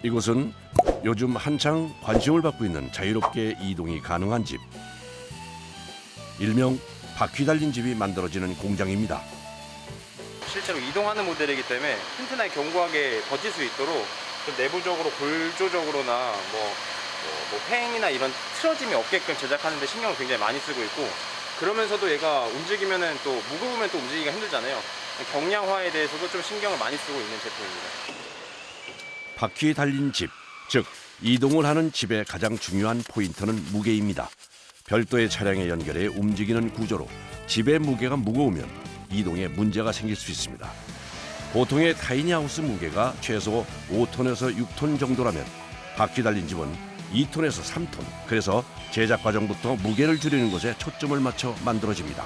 이곳은 요즘 한창 관심을 받고 있는 자유롭게 이동이 가능한 집. 일명 바퀴 달린 집이 만들어지는 공장입니다. 실제로 이동하는 모델이기 때문에 튼튼하게 견고하게 버틸 수 있도록 좀 내부적으로 골조적으로나 뭐 횡이나 이런 틀어짐이 없게끔 제작하는 데 신경을 굉장히 많이 쓰고 있고, 그러면서도 얘가 움직이면은 또 무거우면 또 움직이기가 힘들잖아요. 경량화에 대해서도 좀 신경을 많이 쓰고 있는 제품입니다. 바퀴 달린 집, 즉 이동을 하는 집의 가장 중요한 포인트는 무게입니다. 별도의 차량에 연결해 움직이는 구조로 집의 무게가 무거우면 이동에 문제가 생길 수 있습니다. 보통의 타이니하우스 무게가 최소 5톤에서 6톤 정도라면 바퀴 달린 집은 2톤에서 3톤. 그래서 제작 과정부터 무게를 줄이는 것에 초점을 맞춰 만들어집니다.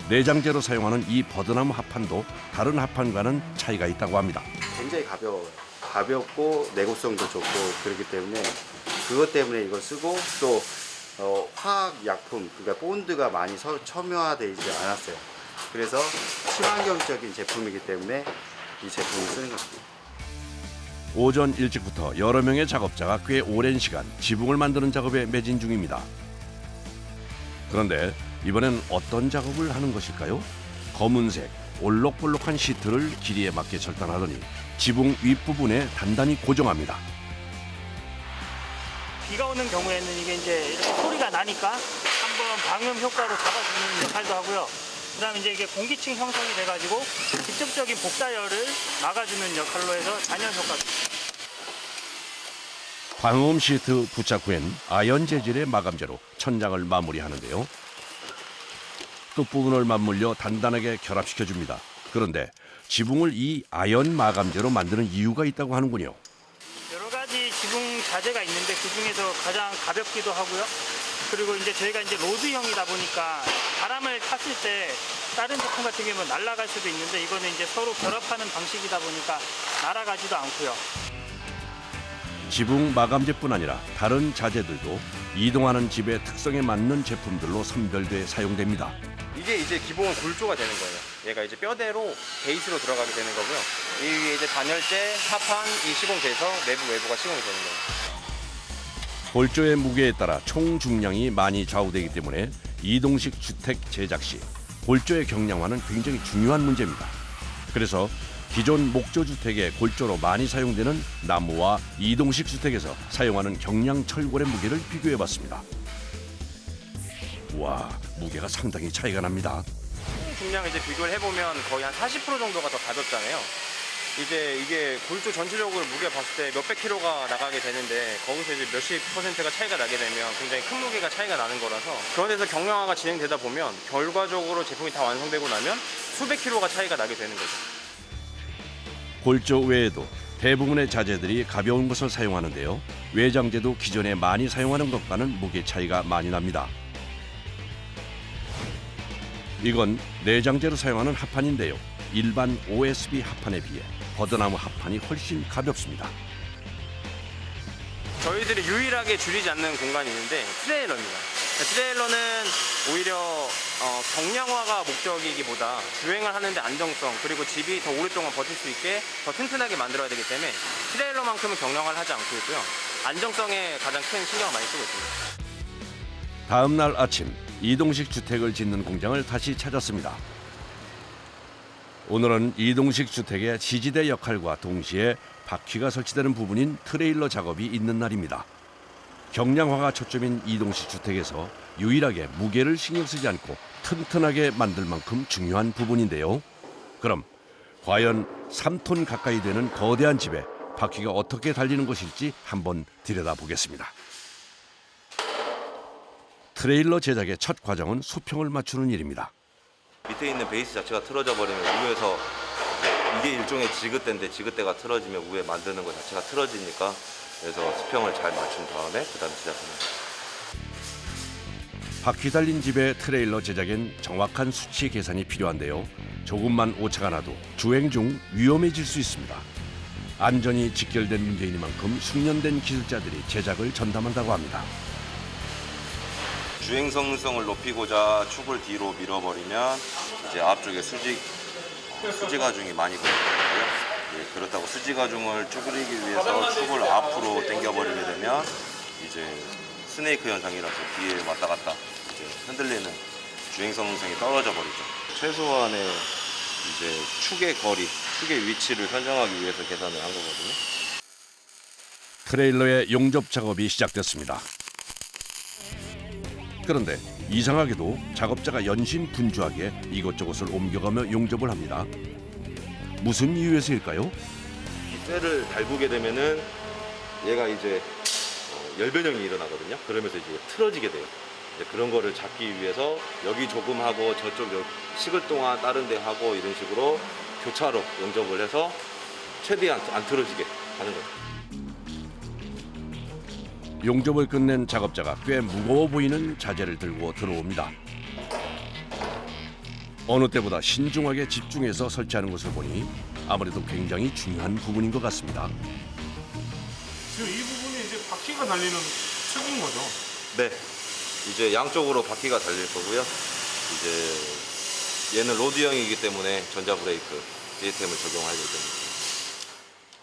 내장재로 사용하는 이 버드나무 합판도 다른 합판과는 차이가 있다고 합니다. 굉장히 가벼워요. 가볍고 내구성도 좋고 그렇기 때문에 그것 때문에 이걸 쓰고 또 화학 약품, 그러니까 본드가 많이 첨예화되지 않았어요. 그래서 친환경적인 제품이기 때문에 이 제품을 쓰는 겁니다. 오전 일찍부터 여러 명의 작업자가 꽤 오랜 시간 지붕을 만드는 작업에 매진 중입니다. 그런데 이번엔 어떤 작업을 하는 것일까요? 검은색, 올록볼록한 시트를 길이에 맞게 절단하더니 지붕 윗부분에 단단히 고정합니다. 비가 오는 경우에는 이게 이제 이렇게 소리가 나니까 한번 방음 효과로 잡아주는 역할도 하고요. 그다음에 이제 이게 공기층 형성이 돼가지고 직접적인 복사열을 막아주는 역할로 해서 잔열 효과도 있습니다. 방음 시트 부착 후엔 아연 재질의 마감재로 천장을 마무리하는데요. 끝부분을 맞물려 단단하게 결합시켜줍니다. 그런데 지붕을 이 아연 마감재로 만드는 이유가 있다고 하는군요. 여러 가지 지붕 자재가 있는데 그 중에서 가장 가볍기도 하고요. 그리고 이제 저희가 이제 로드형이다 보니까 바람을 탔을 때 다른 제품 같은 경우는 날아갈 수도 있는데 이거는 이제 서로 결합하는 방식이다 보니까 날아가지도 않고요. 지붕 마감재뿐 아니라 다른 자재들도 이동하는 집의 특성에 맞는 제품들로 선별돼 사용됩니다. 이게 이제 기본 골조가 되는 거예요. 얘가 이제 뼈대로 베이스로 들어가게 되는 거고요. 이 위에 이제 단열재, 합판이 시공돼서 내부 외부가 시공이 되는 거예요. 골조의 무게에 따라 총 중량이 많이 좌우되기 때문에 이동식 주택 제작 시 골조의 경량화는 굉장히 중요한 문제입니다. 그래서 기존 목조주택의 골조로 많이 사용되는 나무와 이동식 주택에서 사용하는 경량 철골의 무게를 비교해봤습니다. 와, 무게가 상당히 차이가 납니다. 총 중량 이제 비교를 해보면 거의 한 40% 정도가 더 가볍잖아요. 이제 이게 골조 전체적으로 무게 봤을 때 몇백 킬로가 나가게 되는데 거기서 이제 몇십 퍼센트가 차이가 나게 되면 굉장히 큰 무게가 차이가 나는 거라서, 그런 데서 경량화가 진행되다 보면 결과적으로 제품이 다 완성되고 나면 수백 킬로가 차이가 나게 되는 거죠. 골조 외에도 대부분의 자재들이 가벼운 것을 사용하는데요. 외장재도 기존에 많이 사용하는 것과는 무게 차이가 많이 납니다. 이건 내장재로 사용하는 합판인데요. 일반 OSB 합판에 비해 버드나무 합판이 훨씬 가볍습니다. 저희들이 유일하게 줄이지 않는 공간이 있는데 트레일러입니다. 트레일러는 오히려 경량화가 목적이기보다 주행을 하는데 안정성, 그리고 집이 더 오랫동안 버틸 수 있게 더 튼튼하게 만들어야 되기 때문에 트레일러만큼은 경량화를 하지 않고 있고요. 안정성에 가장 큰 신경을 많이 쓰고 있습니다. 다음 날 아침 이동식 주택을 짓는 공장을 다시 찾았습니다. 오늘은 이동식 주택의 지지대 역할과 동시에 바퀴가 설치되는 부분인 트레일러 작업이 있는 날입니다. 경량화가 초점인 이동식 주택에서 유일하게 무게를 신경 쓰지 않고 튼튼하게 만들 만큼 중요한 부분인데요. 그럼 과연 3톤 가까이 되는 거대한 집에 바퀴가 어떻게 달리는 것일지 한번 들여다보겠습니다. 트레일러 제작의 첫 과정은 수평을 맞추는 일입니다. 밑에 있는 베이스 자체가 틀어져 버리면 위에서 이게 일종의 지그대인데 지그대가 틀어지면 위에 만드는 것 자체가 틀어지니까, 그래서 수평을 잘 맞춘 다음에 그다음 제작합니다. 바퀴 달린 집의 트레일러 제작엔 정확한 수치 계산이 필요한데요. 조금만 오차가 나도 주행 중 위험해질 수 있습니다. 안전이 직결된 문제이니만큼 숙련된 기술자들이 제작을 전담한다고 합니다. 주행성능을 높이고자 축을 뒤로 밀어버리면 이제 앞쪽에 수지 가중이 많이 걸리고요. 그렇다고 수지 가중을 쭈그리기 위해서 축을 앞으로 당겨버리게 되면 이제 스네이크 현상이라서 뒤에 왔다 갔다 이제 흔들리는 주행성능이 떨어져 버리죠. 최소한의 이제 축의 거리, 축의 위치를 설정하기 위해서 계산을 한 거거든요. 트레일러의 용접 작업이 시작됐습니다. 그런데 이상하게도 작업자가 연신 분주하게 이것저것을 옮겨가며 용접을 합니다. 무슨 이유에서일까요? 이 쇠를 달구게 되면은 얘가 이제 열변형이 일어나거든요. 그러면서 이제 틀어지게 돼요. 이제 그런 거를 잡기 위해서 여기 조금 하고 저쪽 식을 동안 다른 데 하고 이런 식으로 교차로 용접을 해서 최대한 안 틀어지게 하는 거죠. 용접을 끝낸 작업자가 꽤 무거워 보이는 자재를 들고 들어옵니다. 어느 때보다 신중하게 집중해서 설치하는 것을 보니 아무래도 굉장히 중요한 부분인 것 같습니다. 지금 이 부분이 이제 바퀴가 달리는 축인 거죠? 네. 이제 양쪽으로 바퀴가 달릴 거고요. 이제 얘는 로드형이기 때문에 전자 브레이크 시스템을 적용하게 됩니다.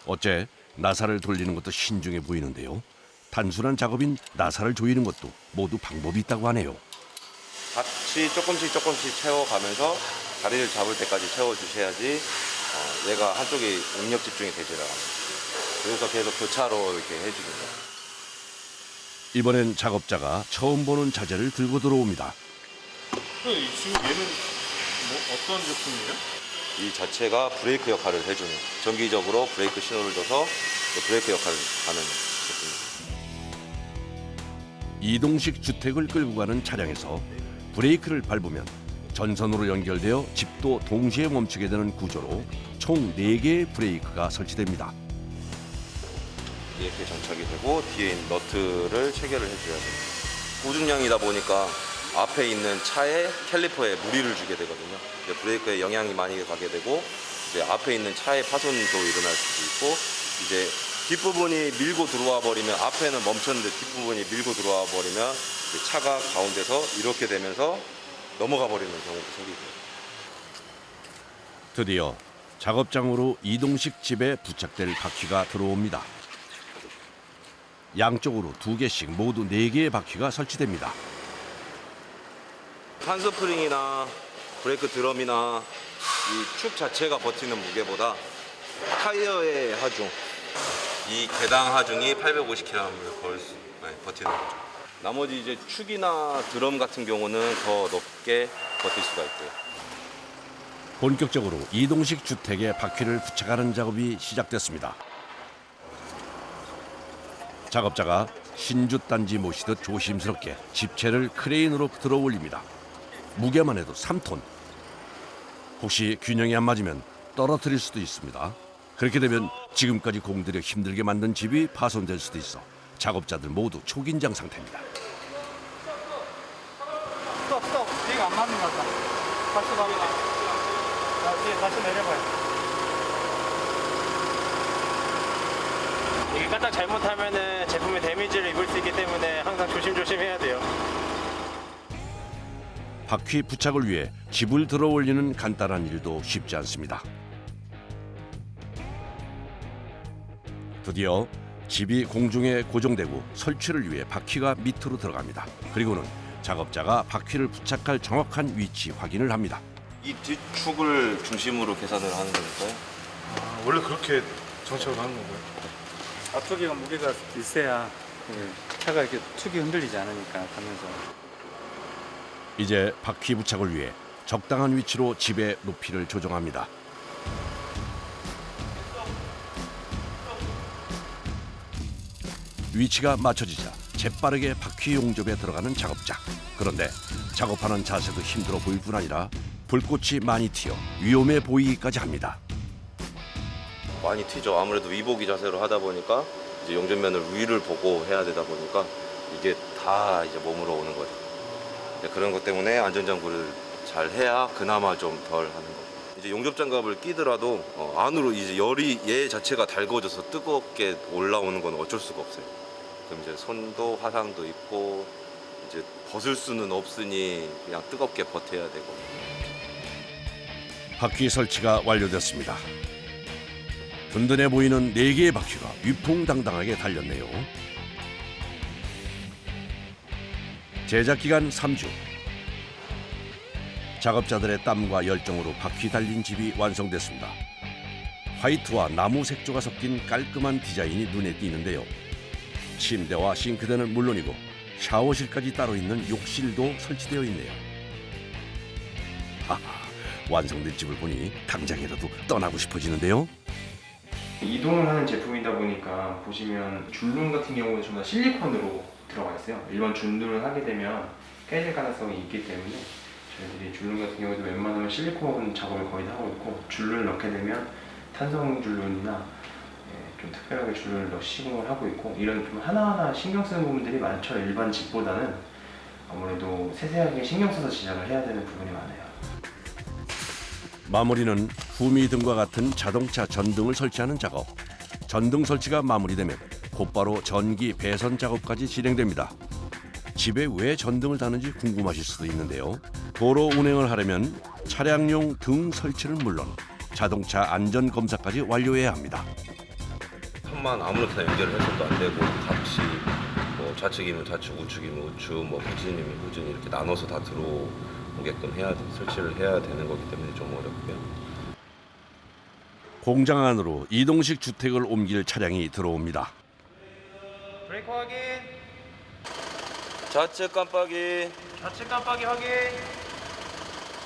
어째 나사를 돌리는 것도 신중해 보이는데요. 단순한 작업인 나사를 조이는 것도 모두 방법이 있다고 하네요. 같이 조금씩 채워가면서 자리를 잡을 때까지 채워주셔야지 얘가 한쪽에 응력 집중이 되질 않아요. 그래서 계속 교차로 이렇게 해주는 거예요. 이번엔 작업자가 처음 보는 자재를 들고 들어옵니다. 지금 얘는 뭐 어떤 제품이에요? 이 자체가 브레이크 역할을 해주는, 정기적으로 브레이크 신호를 줘서 브레이크 역할을 하는 제품입니다. 이동식 주택을 끌고 가는 차량에서 브레이크를 밟으면 전선으로 연결되어 집도 동시에 멈추게 되는 구조로 총 4개의 브레이크가 설치됩니다. 이렇게 장착이 되고 뒤에 있는 너트를 체결을 해줘야 돼요. 고중량이다 보니까 앞에 있는 차의 캘리퍼에 무리를 주게 되거든요. 이제 브레이크에 영향이 많이 가게 되고 이제 앞에 있는 차의 파손도 일어날 수도 있고 이제 뒷부분이 밀고 들어와 버리면 앞에는 멈췄는데 뒷부분이 밀고 들어와 버리면 차가 가운데서 이렇게 되면서 넘어가 버리는 경우도 생기고요. 드디어 작업장으로 이동식 집에 부착될 바퀴가 들어옵니다. 양쪽으로 2개씩 모두 4개의 바퀴가 설치됩니다. 한스프링이나 브레이크 드럼이나 이 축 자체가 버티는 무게보다 타이어의 하중, 이 개당 하중이 850g을 버티는 거죠. 나머지 이제 축이나 드럼 같은 경우는 더 높게 버틸 수가 있고요. 본격적으로 이동식 주택에 바퀴를 부착하는 작업이 시작됐습니다. 작업자가 신주 단지 모시듯 조심스럽게 집체를 크레인으로 들어 올립니다. 무게만 해도 3톤. 혹시 균형이 안 맞으면 떨어뜨릴 수도 있습니다. 그렇게 되면 지금까지 공들여 힘들게 만든 집이 파손될 수도 있어 작업자들 모두 초긴장 상태입니다. 스톱. 뒤가 안 맞는 것 같다. 다시 가보자. 뒤에 다시 내려봐요. 이게 까딱 잘못하면은 제품에 데미지를 입을 수 있기 때문에 항상 조심조심 해야 돼요. 바퀴 부착을 위해 집을 들어 올리는 간단한 일도 쉽지 않습니다. 드디어 집이 공중에 고정되고 설치를 위해 바퀴가 밑으로 들어갑니다. 그리고는 작업자가 바퀴를 부착할 정확한 위치 확인을 합니다. 이 뒷축을 중심으로 계산을 하는 거니까요. 원래 그렇게 정착을 하는 건가요? 앞쪽에가 무게가 있어야 차가 이렇게 축이 흔들리지 않으니까 가면서. 이제 바퀴 부착을 위해 적당한 위치로 집의 높이를 조정합니다. 위치가 맞춰지자 재빠르게 바퀴 용접에 들어가는 작업자. 그런데 작업하는 자세도 힘들어 보일 뿐 아니라 불꽃이 많이 튀어 위험해 보이기까지 합니다. 많이 튀죠. 아무래도 위보기 자세로 하다 보니까 이제 용접면을 위를 보고 해야 되다 보니까 이게 다 이제 몸으로 오는 거죠. 그런 것 때문에 안전장구를 잘 해야 그나마 좀 덜 하는 거죠. 이제 용접장갑을 끼더라도 안으로 이제 열이 얘 자체가 달궈져서 뜨겁게 올라오는 건 어쩔 수가 없어요. 그럼 이제 손도 화상도 있고 이제 벗을 수는 없으니 그냥 뜨겁게 버텨야 되고. 바퀴 설치가 완료됐습니다. 든든해 보이는 4개의 바퀴가 위풍당당하게 달렸네요. 제작 기간 3주. 작업자들의 땀과 열정으로 바퀴 달린 집이 완성됐습니다. 화이트와 나무 색조가 섞인 깔끔한 디자인이 눈에 띄는데요. 침대와 싱크대는 물론이고 샤워실까지 따로 있는 욕실도 설치되어 있네요. 하하, 완성된 집을 보니 당장이라도 떠나고 싶어지는데요. 이동을 하는 제품이다 보니까 보시면 줄눈 같은 경우는 전부 다 실리콘으로 들어가 있어요. 일반 줄눈을 하게 되면 깨질 가능성이 있기 때문에 저희들이 줄눈 같은 경우도 웬만하면 실리콘 작업을 거의 다 하고 있고, 줄눈을 넣게 되면 탄성 줄눈이나 좀 특별하게 줄눈을 넣어 시공을 하고 있고, 이런 좀 하나하나 신경 쓰는 부분들이 많죠. 일반 집보다는 아무래도 세세하게 신경 써서 제작을 해야 되는 부분이 많아요. 마무리는 후미 등과 같은 자동차 전등을 설치하는 작업. 전등 설치가 마무리되면 곧바로 전기 배선 작업까지 진행됩니다. 집에 왜 전등을 다는지 궁금하실 수도 있는데요. 도로 운행을 하려면 차량용 등 설치는 물론 자동차 안전 검사까지 완료해야 합니다. 칸만 아무렇게나 연결을 해서도 안 되고, 같이 뭐 좌측이면 좌측, 우측이면 우측, 뭐 후진이면 후진 이렇게 나눠서 다 들어오게끔 설치를 해야 되는 거기 때문에 좀 어렵고요. 공장 안으로 이동식 주택을 옮길 차량이 들어옵니다. 브레이크 확인. 좌측 깜빡이, 좌측 깜빡이 확인.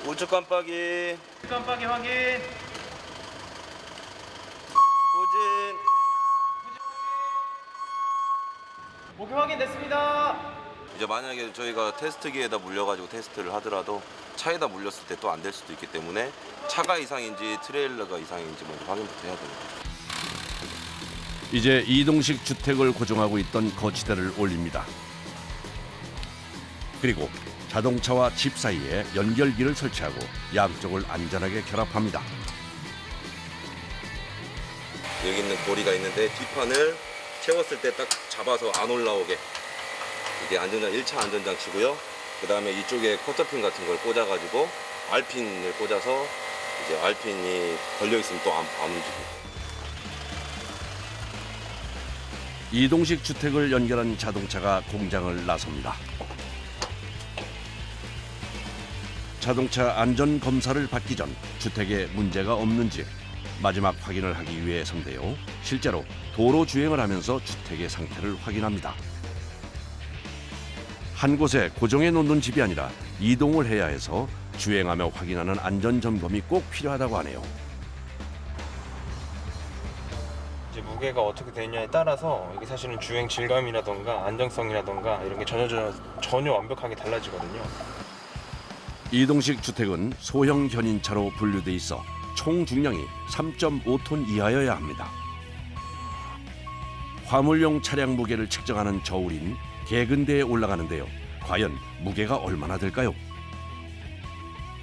우측 깜빡이, 깜빡이 확인. 후진. 목표 확인됐습니다. 이제 만약에 저희가 테스트기에다 물려가지고 테스트를 하더라도 차에다 물렸을 때 또 안 될 수도 있기 때문에 차가 이상인지 트레일러가 이상인지 먼저 확인부터 해야 됩니다. 이제 이동식 주택을 고정하고 있던 거치대를 올립니다. 그리고 자동차와 집 사이에 연결기를 설치하고 양쪽을 안전하게 결합합니다. 여기 있는 고리가 있는데 뒷판을 채웠을 때 딱 잡아서 안 올라오게, 이게 안전장 1차 안전장치고요. 그 다음에 이쪽에 커터핀 같은 걸 꽂아가지고 알핀을 꽂아서 이제 알핀이 걸려 있으면 또 안 움직여요. 이동식 주택을 연결한 자동차가 공장을 나섭니다. 자동차 안전 검사를 받기 전 주택에 문제가 없는지 마지막 확인을 하기 위해서인데요. 실제로 도로 주행을 하면서 주택의 상태를 확인합니다. 한 곳에 고정해 놓는 집이 아니라 이동을 해야 해서 주행하며 확인하는 안전 점검이 꼭 필요하다고 하네요. 이제 무게가 어떻게 되느냐에 따라서 이게 사실은 주행 질감이라던가 안정성이라던가 이런 게 전혀 완벽하게 달라지거든요. 이동식 주택은 소형 견인차로 분류돼 있어 총 중량이 3.5톤 이하여야 합니다. 화물용 차량 무게를 측정하는 저울인 개근대에 올라가는데요. 과연 무게가 얼마나 될까요?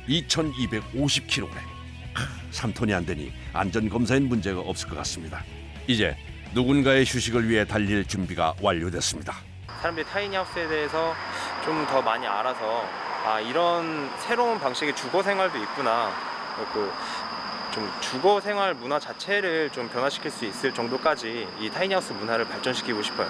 2250kg. 3톤이 안 되니 안전검사엔 문제가 없을 것 같습니다. 이제 누군가의 휴식을 위해 달릴 준비가 완료됐습니다. 사람들이 타이니하우스에 대해서 좀 더 많이 알아서 이런 새로운 방식의 주거 생활도 있구나. 좀 주거 생활 문화 자체를 좀 변화시킬 수 있을 정도까지 이 타이니하우스 문화를 발전시키고 싶어요.